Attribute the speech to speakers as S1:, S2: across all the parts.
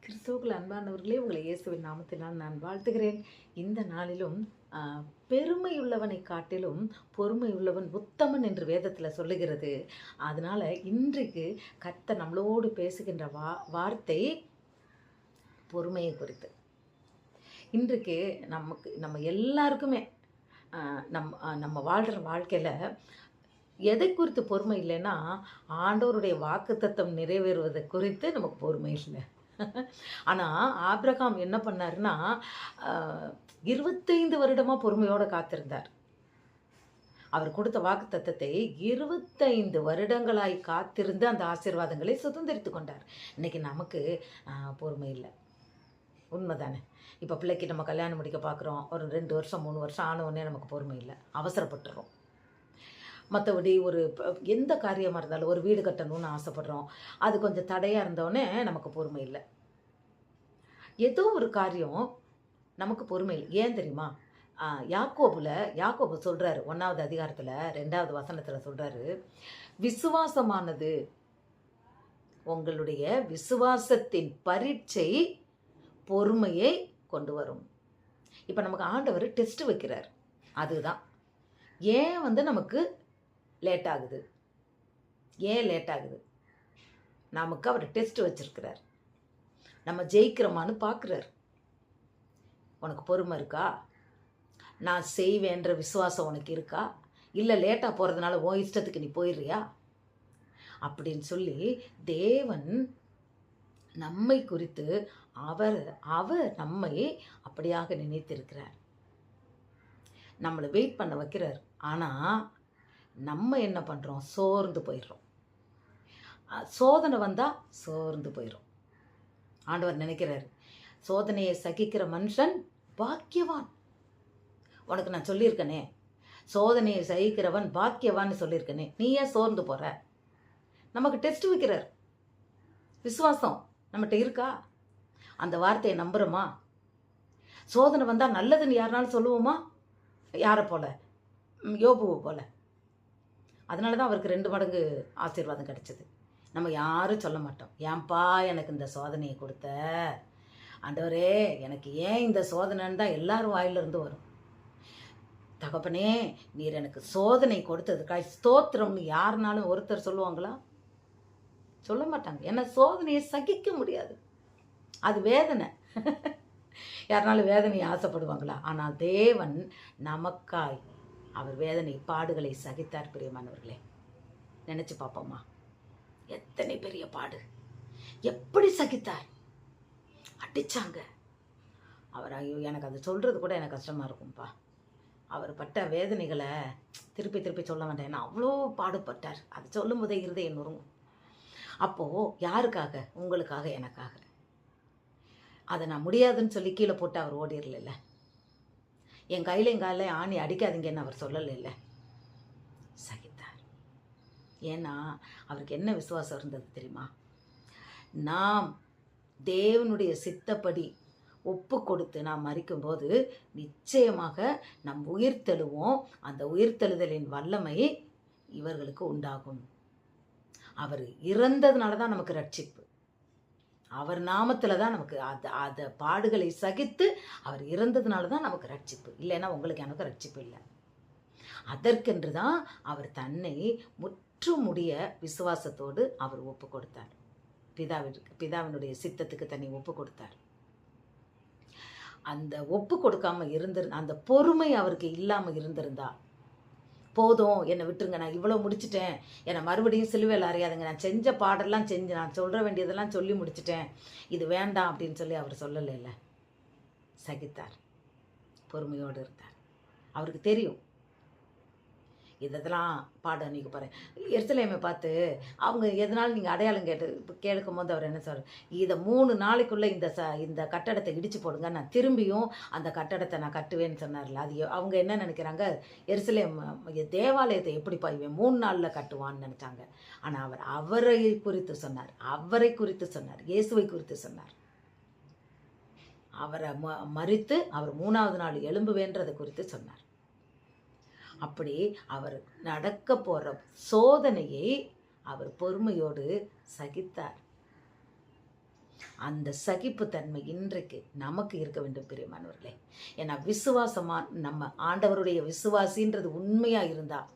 S1: கிறிஸ்துவுக்குள் அன்பானவர்களே, உங்களை இயேசுவின் நாமத்தினால் நான் வாழ்த்துகிறேன். இந்த நாளிலும் பெருமையுள்ளவனை காட்டிலும் பொறுமையுள்ளவன் உத்தமன் என்று வேதத்தில் சொல்லுகிறது. அதனால இன்றைக்கு கர்த்தர் நம்மளோடு பேசுகின்ற வார்த்தை பொறுமையை குறித்து. இன்றைக்கு நம்ம எல்லாருக்குமே நம்ம வாழ்கிற வாழ்க்கையில் எதை குறித்து பொறுமை இல்லைன்னா, ஆண்டவருடைய வாக்குத்தத்தம் நிறைவேறுவதை குறித்து நமக்கு பொறுமை இல்லை. ஆனால் ஆபிரகாம் என்ன பண்ணாருன்னா, 25 வருடமாக பொறுமையோடு காத்திருந்தார். அவர் கொடுத்த வாக்குத்தத்தத்தை 25 வருடங்களாய் காத்திருந்து அந்த ஆசீர்வாதங்களை சுதந்திரித்து கொண்டார். இன்னைக்கு நமக்கு பொறுமை இல்லை. உண்மைதானே? இப்போ பிள்ளைக்கு நம்ம கல்யாணம் முடிக்க பார்க்குறோம், ஒரு 2 வருஷம் 3 வருஷம் ஆனவுடனே நமக்கு பொறுமை இல்லை, அவசரப்பட்டுறோம். மற்றபடி எந்த காரியமாக இருந்தாலும் ஒரு வீடு கட்டணும்னு ஆசைப்படுறோம், அது கொஞ்சம் தடையாக இருந்தோடனே நமக்கு பொறுமை இல்லை. ஏதோ ஒரு காரியம் நமக்கு பொறுமை இல்லை. ஏன் தெரியுமா? யாக்கோபு சொல்கிறாரு, 1வது அதிகாரத்தில் 2வது வசனத்தில் சொல்கிறாரு, விசுவாசமானது உங்களுடைய விசுவாசத்தின் பரீட்சை பொறுமையை கொண்டு வரும். இப்போ நமக்கு ஆண்டவர் டெஸ்ட் வைக்கிறார். அதுதான் ஏன் நமக்கு லேட் ஆகுது. ஏன் லேட் ஆகுது? நமக்கு அவர் டெஸ்ட் வச்சிருக்கிறார். நம்ம ஜெயிக்கிறோமான்னு பார்க்குறார். உனக்கு பொறுமை இருக்கா? நான் செய்வேன்ற விசுவாசம் உனக்கு இருக்கா? இல்லை லேட்டாக போகிறதுனால உன் இஷ்டத்துக்கு நீ போயிடுறியா அப்படின்னு சொல்லி தேவன் நம்மை குறித்து அவர் நம்மை அப்படியாக நினைத்திருக்கிறார். நம்மளை வெயிட் பண்ண வைக்கிறார். ஆனால் நம்ம என்ன பண்ணுறோம்? சோர்ந்து போயிடுறோம். சோதனை வந்தால் சோர்ந்து போயிடும். ஆண்டவர் நினைக்கிறார், சோதனையை சகிக்கிற மனுஷன் பாக்கியவான். உனக்கு நான் சொல்லியிருக்கனே, சோதனையை சகிக்கிறவன் பாக்கியவான்னு சொல்லியிருக்கனே, நீ ஏன் சோர்ந்து போகிற? நமக்கு டெஸ்ட் வைக்கிறார். விசுவாசம் நம்மகிட்ட இருக்கா? அந்த வார்த்தையை நம்புகிறோமா? சோதனை வந்தால் நல்லதுன்னு யாருனாலும் சொல்லுவோமா? யாரை போல? யோபுவை போல. அதனால தான் அவருக்கு 2 மடங்கு ஆசீர்வாதம் கிடைச்சது. நம்ம யாரும் சொல்ல மாட்டோம், ஏன்பா எனக்கு இந்த சோதனையை கொடுத்த? ஆண்டவரே எனக்கு ஏன் இந்த சோதனைன்னு தான் எல்லாரும் வாயிலிருந்து வரும். தகப்பனே நீர் எனக்கு சோதனை கொடுத்ததுக்காக ஸ்தோத்திரம்னு யாருனாலும் ஒருத்தர் சொல்லுவாங்களா? சொல்ல மாட்டாங்க. ஏன்னா சோதனையை சகிக்க முடியாது. அது வேதனை. யாருனாலும் வேதனையை ஆசைப்படுவாங்களா? ஆனால் தேவன் நமக்காய் அவர் வேதனை பாடுகளை சகித்தார். பிரியமானவர்களே, நினச்சி பார்ப்போமா? எத்தனை பெரிய பாடு! எப்படி சகித்தார்! அடிச்சாங்க அவர். ஐயோ, எனக்கு அது சொல்கிறது கூட எனக்கு கஷ்டமாக இருக்கும்ப்பா. அவர் பட்ட வேதனைகளை திருப்பி திருப்பி சொல்ல வேண்டாம். ஏன்னா அவ்வளோ பாடுபட்டார். அது சொல்லும் போதே இருதயம் நொறுங்கும். அப்போது யாருக்காக? உங்களுக்காக, எனக்காக. அதை நான் முடியாதுன்னு சொல்லி கீழே போட்டு அவர் ஓடிடல. என் கையில் என் காலில் ஆணி அடிக்காதீங்கன்னு அவர் சொல்லலை. சகித்தார். ஏன்னா அவருக்கு என்ன விசுவாசம் இருந்தது தெரியுமா? நாம் தேவனுடைய சித்தப்படி ஒப்பு கொடுத்து நாம் மரிக்கும்போது நிச்சயமாக நம் உயிர்த்தெழுவோம். அந்த உயிர்த்தெழுதலின் வல்லமை இவர்களுக்கு உண்டாகும். அவர் இறந்ததுனால தான் நமக்கு ரட்சிப்பு. அவர் நாமத்தில் தான் நமக்கு அந்த பாடுகளை சகித்து அவர் இறந்ததுனால தான் நமக்கு ரட்சிப்பு. இல்லைன்னா உங்களுக்கு எனக்கு ரட்சிப்பு இல்லை. அதற்கென்று தான் அவர் தன்னை முற்றுமுடிய விசுவாசத்தோடு அவர் ஒப்பு கொடுத்தார். பிதாவினுடைய சித்தத்துக்கு தன்னை ஒப்பு கொடுத்தார். அந்த ஒப்பு கொடுக்காம அந்த பொறுமை அவருக்கு இல்லாமல் இருந்திருந்தா, போதும் என்னை விட்டுருங்க, நான் இவ்வளோ முடிச்சிட்டேன், என்னை மறுபடியும் சிலுவையில் அறியாதுங்க, நான் செஞ்ச பாடெல்லாம் செஞ்சு நான் சொல்கிற வேண்டியதெல்லாம் சொல்லி முடிச்சிட்டேன், இது வேண்டாம் அப்படின்னு சொல்லி அவர் சொல்லலைல்ல. சகித்தார், பொறுமையோடு இருந்தார். அவருக்கு தெரியும் இதெல்லாம் பாடம் நீக்க போகிறேன். எருசலேமை பார்த்து அவங்க எதனாலும் நீங்கள் அடையாளம் கேட்கும் போது அவர் என்ன சொல்கிறார்? இதை 3 நாளைக்குள்ளே இந்த கட்டடத்தை இடித்து போடுங்க, நான் திரும்பியும் அந்த கட்டடத்தை நான் கட்டுவேன்னு சொன்னார்ல. அது அவங்க என்ன நினைக்கிறாங்க? எருசலேம் தேவாலயத்தை எப்படிப்பா இவன் 3 நாளில் கட்டுவான்னு நினச்சாங்க. ஆனால் அவரை குறித்து சொன்னார். அவரை குறித்து சொன்னார். இயேசுவை குறித்து சொன்னார். அவரை மரித்து அவர் 3வது நாள் எழும்புவேன்றதை குறித்து சொன்னார். அப்படி அவர் நடக்க போகிற சோதனையை அவர் பொறுமையோடு சகித்தார். அந்த சகிப்புத்தன்மை இன்றைக்கு நமக்கு இருக்க வேண்டும் பிரியமானவர்களே. ஏன்னா நம்ம ஆண்டவருடைய விசுவாசின்றது உண்மையாக இருந்தால்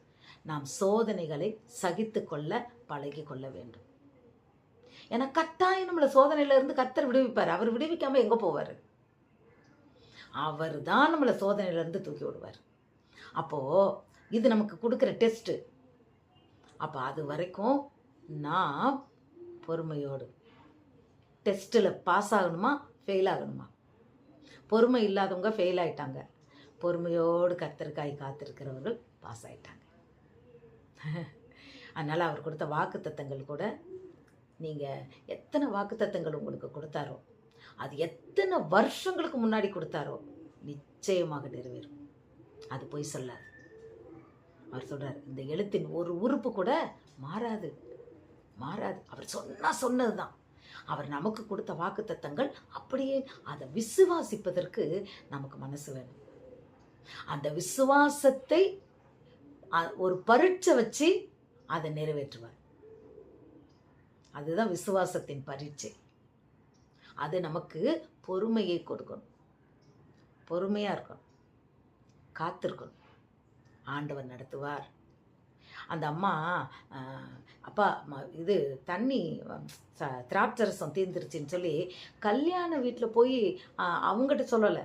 S1: நாம் சோதனைகளை சகித்து கொள்ள பழகி கொள்ள வேண்டும். ஏன்னா கட்டாயம் நம்மளை சோதனையிலிருந்து கர்த்தர் விடுவிப்பார். அவர் விடுவிக்காமல் எங்கே போவார்? அவர் தான் நம்மளை சோதனையிலேருந்து தூக்கி விடுவார். அப்போது இது நமக்கு கொடுக்குற டெஸ்ட்டு. அப்போ அது வரைக்கும் நாம் பொறுமையோடு டெஸ்ட்டில் பாஸ் ஆகணுமா ஃபெயில் ஆகணுமா? பொறுமை இல்லாதவங்க ஃபெயில் ஆகிட்டாங்க. பொறுமையோடு கர்த்தருக்காய் காத்திருக்கிறவர்கள் பாஸ் ஆகிட்டாங்க. அதனால் அவர் கொடுத்த வாக்குத்தத்தங்கள் கூட, நீங்கள் எத்தனை வாக்குத்தத்தங்கள் உங்களுக்கு கொடுத்தாரோ, அது எத்தனை வருஷங்களுக்கு முன்னாடி கொடுத்தாரோ நிச்சயமாக நிறைவேறும். அது பொய் சொல்லாது. அவர் சொல்கிறார், இந்த எழுத்தின் ஒரு உறுப்பு கூட மாறாது. அவர் சொன்னது தான். அவர் நமக்கு கொடுத்த வாக்குத்தத்தங்கள் அப்படியே அதை விசுவாசிப்பதற்கு நமக்கு மனசு வேணும். அந்த விசுவாசத்தை ஒரு பரீட்சை வச்சு அதை நிறைவேற்றுவார். அதுதான் விசுவாசத்தின் பரீட்சை. அது நமக்கு பொறுமையை கொடுக்கணும். பொறுமையாக இருக்கணும், காத்திருக்கணும். ஆண்டவர் நடத்துவார். அந்த அம்மா, அப்பா இது தண்ணி திராட்சரசம் தீர்ந்துருச்சின்னு சொல்லி கல்யாண வீட்டில் போய் அவங்ககிட்ட சொல்லலை,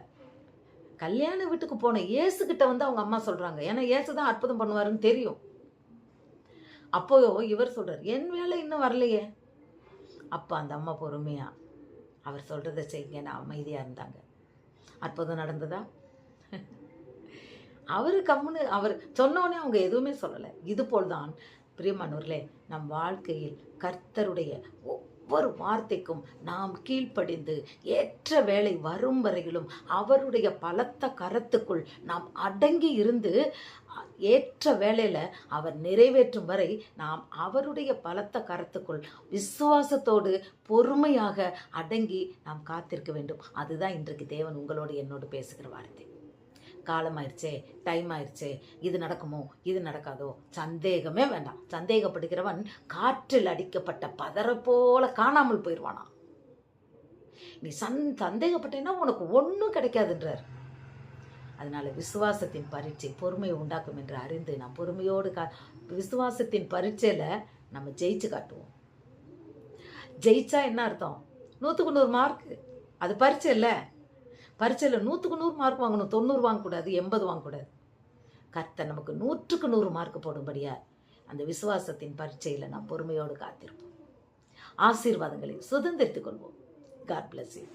S1: கல்யாண வீட்டுக்கு போன இயேசுக்கிட்ட வந்து அவங்க அம்மா சொல்கிறாங்க. ஏன்னா இயேசு தான் அற்புதம் பண்ணுவாருன்னு தெரியும். அப்போ இவர் சொல்கிறார், என் வேலை இன்னும் வரலையே. அப்போ அந்த அம்மா பொறுமையா அவர் சொல்கிறத செய்யுங்கன்னு அமைதியாக இருந்தாங்க. அற்புதம் நடந்ததா? அவர் சொன்னோடனே அவங்க எதுவுமே சொல்லலை. இதுபோல் தான் பிரியமானவர்களே, நம் வாழ்க்கையில் கர்த்தருடைய ஒவ்வொரு வார்த்தைக்கும் நாம் கீழ்ப்படிந்து ஏற்ற வேளை வரும் வரையிலும் அவருடைய பலத்த கரத்துக்குள் நாம் அடங்கி இருந்து ஏற்ற வேளையில் அவர் நிறைவேற்றும் வரை நாம் அவருடைய பலத்த கரத்துக்குள் விசுவாசத்தோடு பொறுமையாக அடங்கி நாம் காத்திருக்க வேண்டும். அதுதான் இன்றைக்கு தேவன் உங்களோடு என்னோடு பேசுகிற வார்த்தை. காலம் ஆயிடுச்சே, டைம் ஆயிடுச்சே, இது நடக்குமோ இது நடக்காதோ, சந்தேகமே வேண்டாம். சந்தேகப்படுகிறவன் காற்றில் அடிக்கப்பட்ட பதரை போல காணாமல் போயிடுவானா. நீ சந்தேகப்பட்டேன்னா உனக்கு ஒன்றும் கிடைக்காதுன்றார். அதனால விசுவாசத்தின் பரீட்சை பொறுமையை உண்டாக்கும் என்று அறிந்து நாம் பொறுமையோடு விசுவாசத்தின் பரீட்சையில் நம்ம ஜெயிச்சு காட்டுவோம். ஜெயிச்சா என்ன அர்த்தம்? 100க்கு 100 மார்க்கு. அது பரீட்சை இல்லை. பரீட்சையில் 100க்கு 100 மார்க் வாங்கணும், 90 வாங்கக்கூடாது, 80 வாங்கக்கூடாது. கர்த்தர் நமக்கு 100க்கு 100 மார்க் போடும்படியா அந்த விசுவாசத்தின் பரீட்சையில் நாம் பொறுமையோடு காத்திருப்போம். ஆசீர்வாதங்களை சுதந்திரித்துக் கொள்வோம். God bless you.